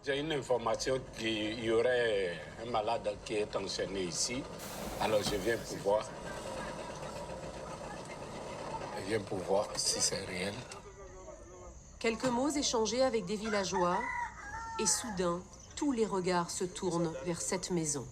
J'ai une information qu'il y aurait un malade qui est enchaîné ici. Alors je viens pour voir. Je viens pour voir si c'est réel. Quelques mots échangés avec des villageois et soudain, tous les regards se tournent vers cette maison.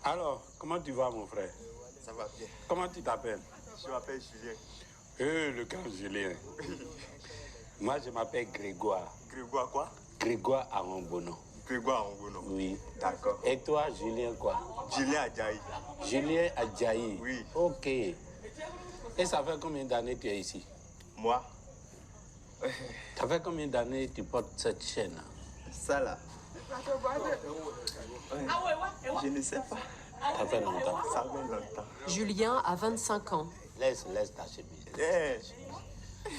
Alors, comment tu vas mon frère? Ça va bien. Comment tu t'appelles? Je m'appelle Julien. Le grand Julien. Moi, je m'appelle Grégoire. Grégoire quoi? Grégoire Arambono. Grégoire Angono. Oui. D'accord. Et toi, Julien quoi? Julien Adjaï. Julien Adjaï. Oui. Ok. Et ça fait combien d'années tu es ici? Moi? Ça fait combien d'années tu portes cette chaîne? Ça là. Je ne sais pas. Ça fait longtemps. Ça fait longtemps. Julien a 25 ans. Laisse ta chemise. Eh,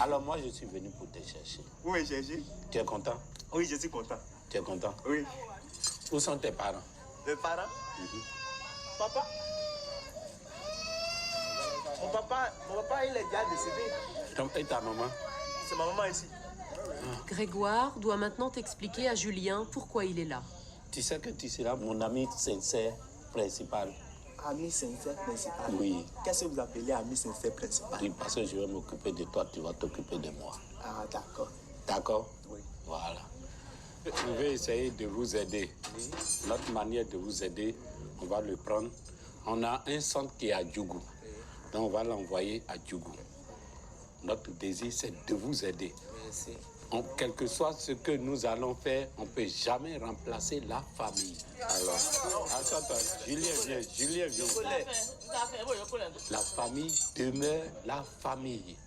Alors moi, je suis venu pour te chercher. où est Gégé? Tu es content? Oui, je suis content. Tu es content? Oui. Où sont tes parents? Les parents? Papa? Mon papa, il est déjà décédé. Et ta maman? C'est ma maman ici. Grégoire doit maintenant expliquer à Julien pourquoi il est là. Tu sais que tu seras mon ami sincère principal. Ami sincère principal. Oui. Qu'est-ce que vous appelez ami sincère principal? Oui, parce que je vais m'occuper de toi, tu vas t'occuper de moi. Ah, d'accord. D'accord? Oui. Voilà. Je vais essayer de vous aider. Oui. Notre manière de vous aider, on va le prendre. On a un centre qui est à Djougou. Oui. Donc on va l'envoyer à Djougou. Notre désir, c'est de vous aider. Merci. Quel que soit ce que nous allons faire, on ne peut jamais remplacer la famille. Alors, attends, Julien viens. La famille demeure la famille.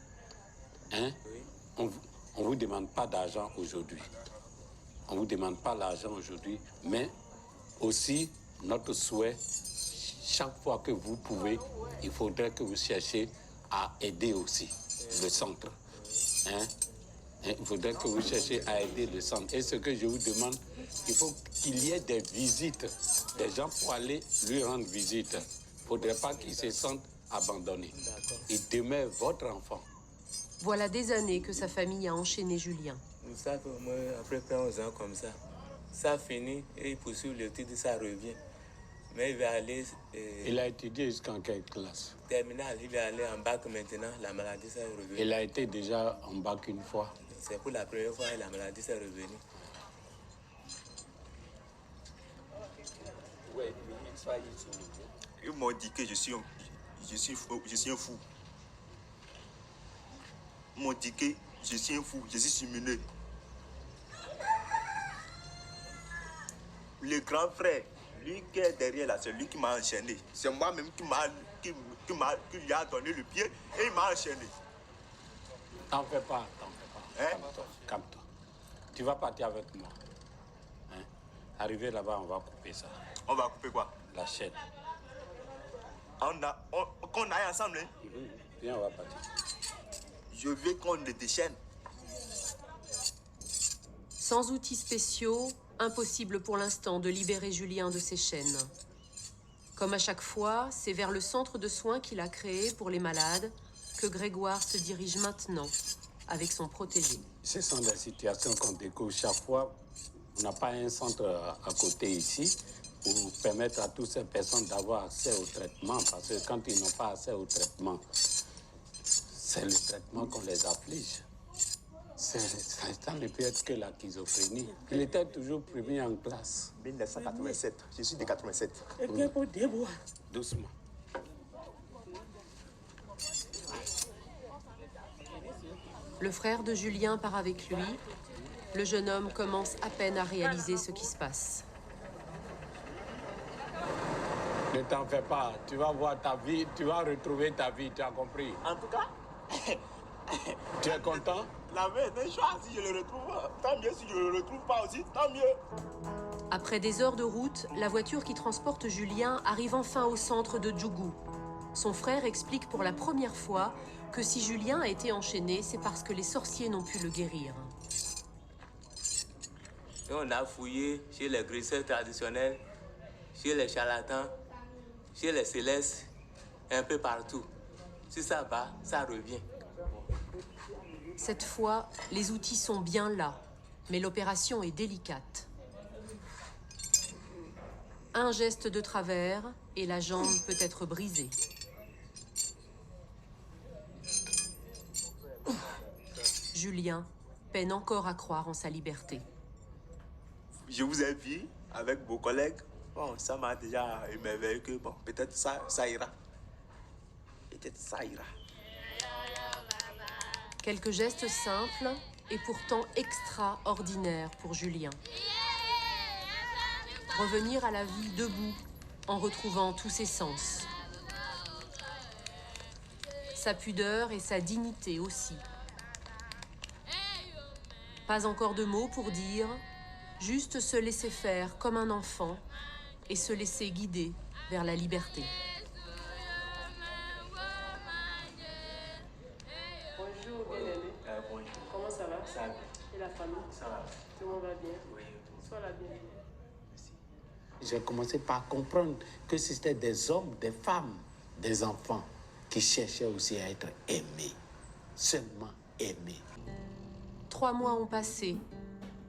Hein? Oui. On ne vous demande pas d'argent aujourd'hui. On ne vous demande pas l'argent aujourd'hui, mais aussi notre souhait, chaque fois que vous pouvez, il faudrait que vous cherchiez à aider aussi le centre. Hein? Il faudrait que vous cherchiez à aider le centre. Et ce que je vous demande, il faut qu'il y ait des visites, des gens pour aller lui rendre visite. Il ne faudrait pas qu'il se sente abandonné. Il demeure votre enfant. Voilà des années que sa famille a enchaîné Julien. Nous savons, moi, après 11 ans comme ça, ça finit et il poursuit l'étude, ça revient. Mais il va aller... Il a étudié jusqu'en quelle classe? Terminal, il va aller en bac maintenant, la maladie, ça est revenu. Il a été déjà en bac une fois. C'est pour la première fois et la maladie, ça est revenu. Ils m'ont dit que je suis un fou. Ils m'ont dit que je suis un fou, je suis simulé. Le grand frère, lui qui est derrière là, c'est lui qui m'a enchaîné. C'est moi-même qui lui a donné le pied et il m'a enchaîné. T'en fais pas. Hein? Calme-toi. Tu vas partir avec moi. Hein? Arrivé là-bas, on va couper ça. On va couper quoi? La chaîne. Qu'on aille ensemble, hein? Viens, on va partir. Je veux qu'on le déchaîne. Sans outils spéciaux, impossible pour l'instant de libérer Julien de ses chaînes. Comme à chaque fois, c'est vers le centre de soins qu'il a créé pour les malades que Grégoire se dirige maintenant avec son protégé. Ce sont des situations qu'on découvre chaque fois. On n'a pas un centre à côté ici pour permettre à toutes ces personnes d'avoir accès au traitement. Parce que quand ils n'ont pas accès au traitement, c'est le traitement qu'on les afflige. Ça ne peut être que la schizophrénie. Il était toujours premier en classe. 1987, je suis de 87. Doucement. Le frère de Julien part avec lui. Le jeune homme commence à peine à réaliser ce qui se passe. Ne t'en fais pas, tu vas voir ta vie, tu vas retrouver ta vie, tu as compris? En tout cas, Tu es content? la veille d'un choix, si je le retrouve, tant mieux. Si je ne le retrouve pas aussi, tant mieux. Après des heures de route, la voiture qui transporte Julien arrive enfin au centre de Djougou. Son frère explique pour la première fois que si Julien a été enchaîné, c'est parce que les sorciers n'ont pu le guérir. Et on a fouillé chez les guérisseurs traditionnels, chez les charlatans, chez les célestes, un peu partout. Si ça va, ça revient. Cette fois, les outils sont bien là, mais l'opération est délicate. Un geste de travers et la jambe peut être brisée. Julien peine encore à croire en sa liberté. Je vous ai vu avec vos collègues. Bon, ça m'a déjà émerveillé que bon, peut-être ça ira. Peut-être ça ira. Quelques gestes simples et pourtant extraordinaires pour Julien. Revenir à la vie debout en retrouvant tous ses sens. Sa pudeur et sa dignité aussi. Pas encore de mots pour dire, juste se laisser faire comme un enfant et se laisser guider vers la liberté. Bonjour, bien-aimé. Bonjour. Comment ça va? Ça va. Et la famille? Ça va. Tout le monde va bien? Oui. Sois la bienvenue. J'ai commencé par comprendre que c'était des hommes, des femmes, des enfants qui cherchaient aussi à être aimés, seulement aimés. 3 mois ont passé.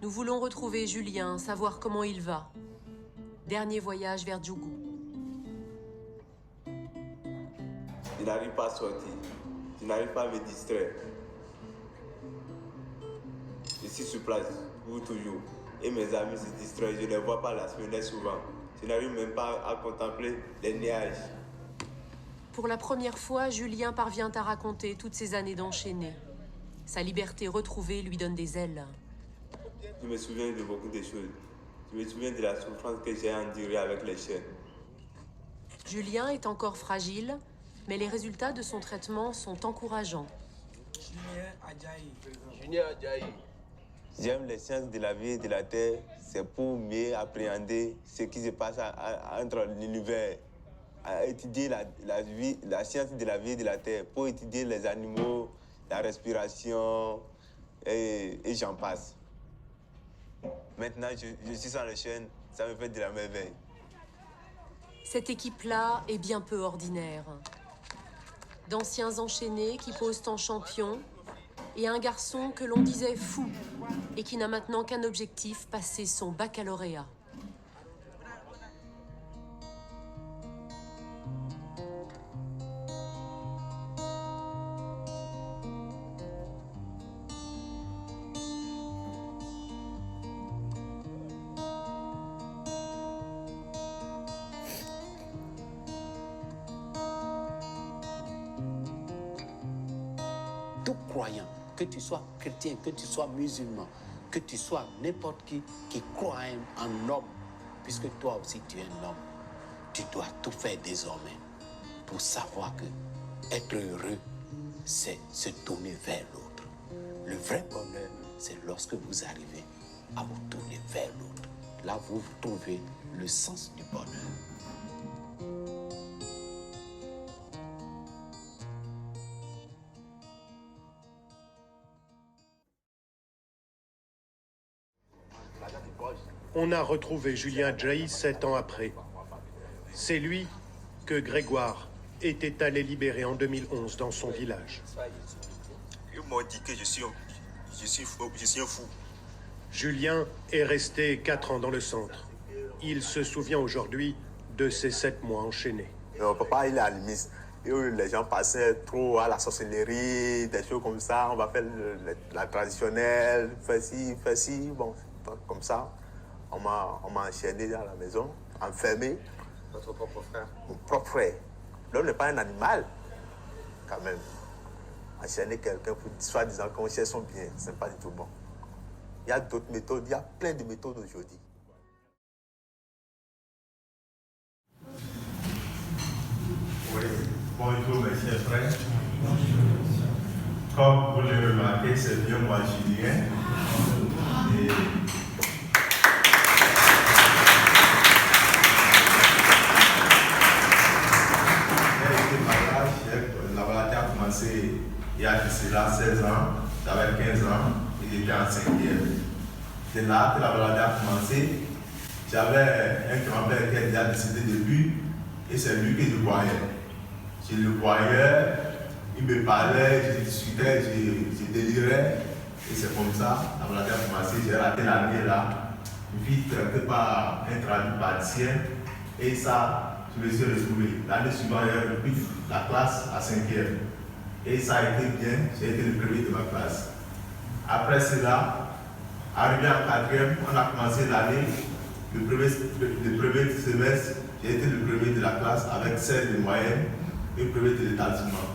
Nous voulons retrouver Julien, savoir comment il va. Dernier voyage vers Djougou. Je n'arrive pas à sortir. Je n'arrive pas à me distraire. Je suis sur place, vous toujours. Et mes amis se distraient. Je ne les vois pas la fenêtre souvent. Je n'arrive même pas à contempler les nuages. Pour la première fois, Julien parvient à raconter toutes ces années d'enchaîner. Sa liberté retrouvée lui donne des ailes. Je me souviens de beaucoup de choses. Je me souviens de la souffrance que j'ai endurée avec les chaînes. Julien est encore fragile, mais les résultats de son traitement sont encourageants. J'aime les sciences de la vie et de la terre. C'est pour mieux appréhender ce qui se passe entre l'univers. À étudier la science de la vie et de la terre, pour étudier les animaux, la respiration et j'en passe. Maintenant, je suis sans les chaînes, ça me fait de la merveille. Cette équipe-là est bien peu ordinaire. D'anciens enchaînés qui posent en champion et un garçon que l'on disait fou et qui n'a maintenant qu'un objectif, passer son baccalauréat. Tout croyant, que tu sois chrétien, que tu sois musulman, que tu sois n'importe qui croit en un homme, puisque toi aussi tu es un homme, tu dois tout faire désormais pour savoir que être heureux, c'est se tourner vers l'autre. Le vrai bonheur, c'est lorsque vous arrivez à vous tourner vers l'autre. Là, vous trouvez le sens du bonheur. On a retrouvé Julien Djaï 7 ans après. C'est lui que Grégoire était allé libérer en 2011 dans son village. Ils m'ont dit que je suis un fou. Julien est resté 4 ans dans le centre. Il se souvient aujourd'hui de ces 7 mois enchaînés. Mon papa, il est animiste. Et les gens passaient trop à la sorcellerie, des choses comme ça. On va faire la traditionnelle, faire ci, bon, comme ça. On m'a enchaîné à la maison, enfermé. Votre propre frère? Mon propre frère. L'homme n'est pas un animal, quand même. Enchaîner quelqu'un pour soi-disant qu'on cherche son bien, c'est pas du tout bon. Il y a d'autres méthodes, il y a plein de méthodes aujourd'hui. Oui, bonjour mes chers frères. Comme vous le remarquez, c'est bien moi Julien. Et j'ai été là que la maladie a commencé. J'avais un grand-père qui est déjà décédé depuis et c'est lui que je voyais. Je le voyais, il me parlait, je discutais, je délirais et c'est comme ça, la maladie a commencé. J'ai raté l'année là, je suis traité par un tradipraticien et ça, je me suis retrouvé. L'année suivante, j'ai repris la classe à 5e et ça a été bien, j'ai été le premier de ma classe. Après cela, arrivé en 4e, on a commencé l'année. Le premier semestre, j'ai été le premier de la classe avec 16 de moyenne et le premier de l'établissement.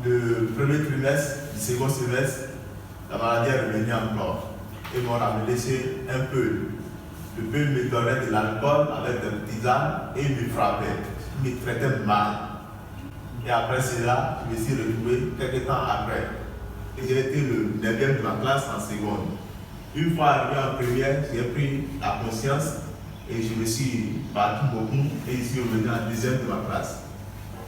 Le premier trimestre, du second semestre, la maladie est revenue encore. Et m'ont ramené un peu. Le peu me donnait de l'alcool avec des tisanes et il me frappait. Il me traitait mal. Et après cela, je me suis retrouvé quelques temps après. Et j'ai été le 9e de ma classe en seconde. Une fois arrivé en première, j'ai pris la conscience et je me suis battu beaucoup et je suis revenu en 2e de ma classe.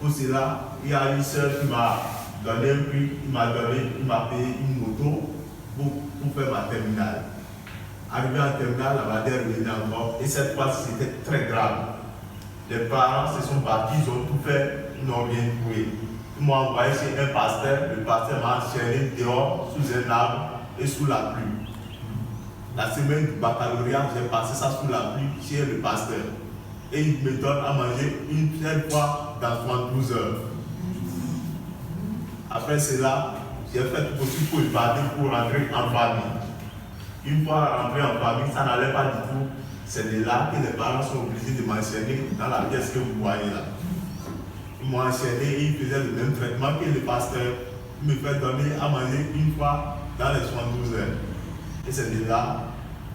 Pour cela, il y a une soeur qui m'a donné un prix, il m'a payé une moto pour faire ma terminale. Arrivé en terminale, la maladie est revenue encore et cette fois c'était très grave. Les parents se sont battus, ils ont tout fait, ils n'ont rien trouvé. Ils m'ont envoyé chez un pasteur, le pasteur m'a enchaîné dehors, sous un arbre et sous la pluie. La semaine du baccalauréat, j'ai passé ça sous la pluie chez le pasteur. Et il me donne à manger une seule fois dans 72 heures. Après cela, j'ai fait tout possible pour évader, pour rentrer en famille. Une fois rentré en famille, ça n'allait pas du tout. C'est de là que les parents sont obligés de m'enchaîner dans la pièce que vous voyez là. Ils m'ont enchaîné et ils faisaient le même traitement que le pasteur. Il me fait donner à manger une fois dans les 72 heures. Et c'est de là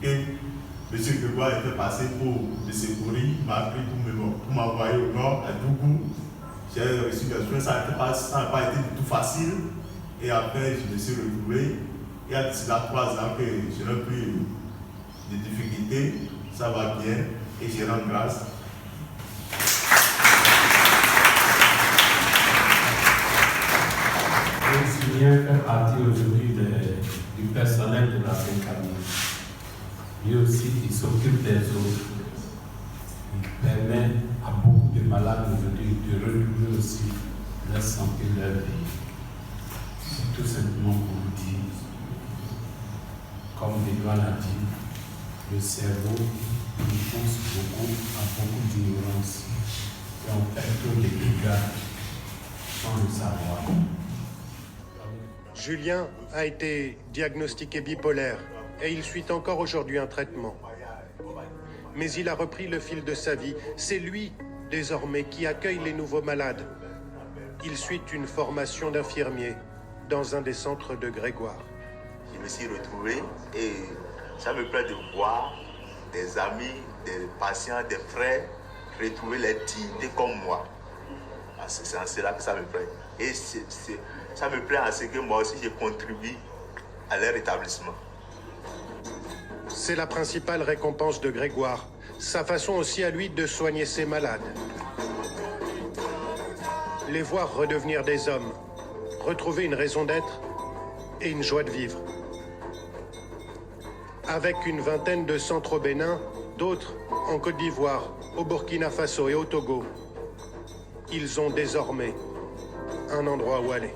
que M. Grégoire était passé pour me secourir. Il m'a pris pour m'envoyer au nord, à Dougou. J'ai reçu des soins, ça n'a pas été du tout facile. Et après, je me suis retrouvé. Il y a d'ici là 3 ans que je n'ai plus de difficultés. Ça va bien et je rends grâce. Julien fait partie aujourd'hui du personnel de la famille. Lui aussi, il s'occupe des autres. Il permet à beaucoup de malades aujourd'hui de retrouver aussi leur santé, leur vie. C'est tout simplement pour vous dire, comme Benoît l'a dit, le cerveau il pense beaucoup à beaucoup d'ignorance et on fait trop de dégâts sans le savoir. Julien a été diagnostiqué bipolaire et il suit encore aujourd'hui un traitement. Mais il a repris le fil de sa vie. C'est lui, désormais, qui accueille les nouveaux malades. Il suit une formation d'infirmier dans un des centres de Grégoire. Je me suis retrouvé et ça me plaît de voir des amis, des patients, des frères retrouver les dignités comme moi. C'est en cela que ça me plaît. Et ça me plaît en ce que moi aussi je contribue à leur établissement. C'est la principale récompense de Grégoire, sa façon aussi à lui de soigner ses malades. Les voir redevenir des hommes, retrouver une raison d'être et une joie de vivre. Avec une vingtaine de centres au Bénin, d'autres en Côte d'Ivoire, au Burkina Faso et au Togo, ils ont désormais un endroit où aller.